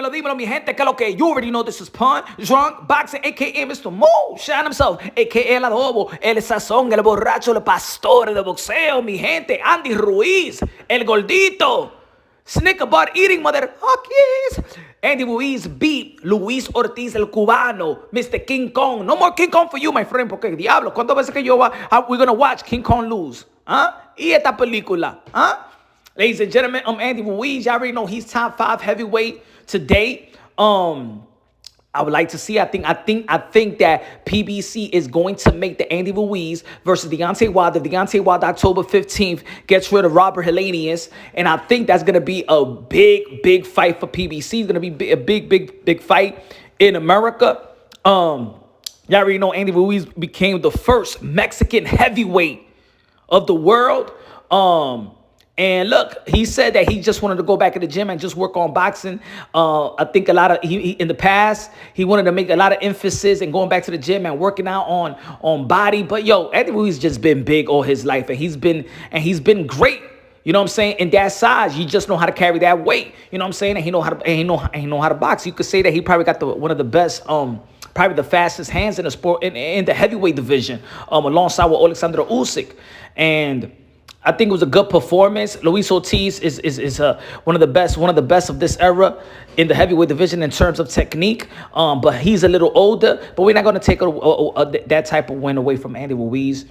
dímelo, mi gente, que lo que you already know this is Punch, Drunk, Boxing, a.k.a. Mr. Mo, Shine himself, a.k.a. el adobo, el sazón, el borracho, el pastor de boxeo, mi gente, Andy Ruiz, el gordito, snicker butt eating motherfuckers. Andy Ruiz beat Luis Ortiz, el cubano, Mr. King Kong. No more King Kong for you, my friend, porque diablo, ¿cuántas veces que we're gonna watch King Kong lose? Y esta película, Ladies and gentlemen, I'm Andy Ruiz. Y'all already know he's top 5 heavyweight today. I would like to see. I think that PBC is going to make the Andy Ruiz versus Deontay Wilder. Deontay Wilder, October 15th, gets rid of Robert Helenius, and I think that's gonna be a big fight for PBC. It's gonna be a big fight in America. Y'all already know Andy Ruiz became the first Mexican heavyweight of the world. And look, he said that he just wanted to go back in the gym and just work on boxing. I think a lot of in the past he wanted to make a lot of emphasis and going back to the gym and working out on body. But yo, Andy Ruiz just been big all his life, and he's been great. You know what I'm saying? In that size, you just know how to carry that weight. You know what I'm saying? And he know how to box. You could say that he probably got one of the best. Probably the fastest hands in the sport in the heavyweight division, alongside with Alexander Usyk. And I think it was a good performance. Luis Ortiz is one of the best of this era in the heavyweight division in terms of technique. But he's a little older. But we're not going to take that type of win away from Andy Ruiz.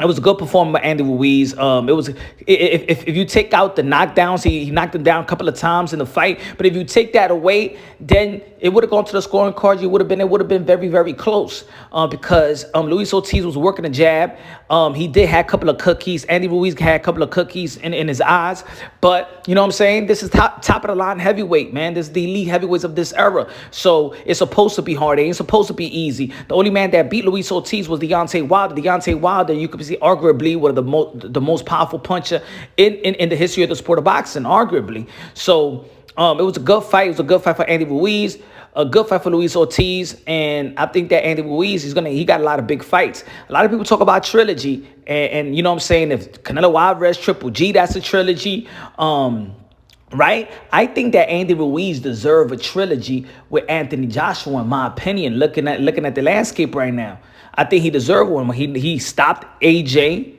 It was a good performance by Andy Ruiz. It was if you take out the knockdowns, he knocked him down a couple of times in the fight. But if you take that away, then it would have gone to the scoring card. It would have been very close. Because Luis Ortiz was working a jab. He did have a couple of cookies. Andy Ruiz had a couple of cookies in his eyes. But you know what I'm saying? This is top of the line heavyweight, man. This is the elite heavyweights of this era. So it's supposed to be hard. It ain't supposed to be easy. The only man that beat Luis Ortiz was Deontay Wilder. Deontay Wilder, you could see arguably one of the most powerful puncher in the history of the sport of boxing, arguably. So it was a good fight. It was a good fight for Andy Ruiz, a good fight for Luis Ortiz, and I think that Andy Ruiz he got a lot of big fights. A lot of people talk about trilogy, and you know what I'm saying, if Canelo Alvarez, Triple G, that's a trilogy. Right? I think that Andy Ruiz deserves a trilogy with Anthony Joshua, in my opinion, looking at the landscape right now. I think he deserved one. He stopped AJ.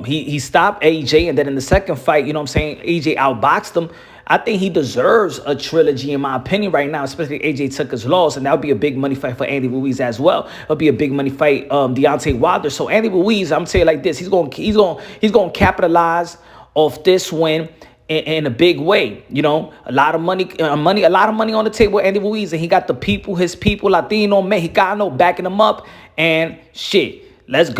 He stopped AJ, and then in the second fight, you know what I'm saying, AJ outboxed him. I think he deserves a trilogy, in my opinion, right now, especially if AJ took his loss, and that would be a big money fight for Andy Ruiz as well. It'll be a big money fight, Deontay Wilder. So Andy Ruiz, I'm saying like this, he's going to capitalize off this win in a big way. You know, a lot of money on the table with Andy Ruiz, and he got his people, Latino, Mexicano backing him up, and shit. Let's go.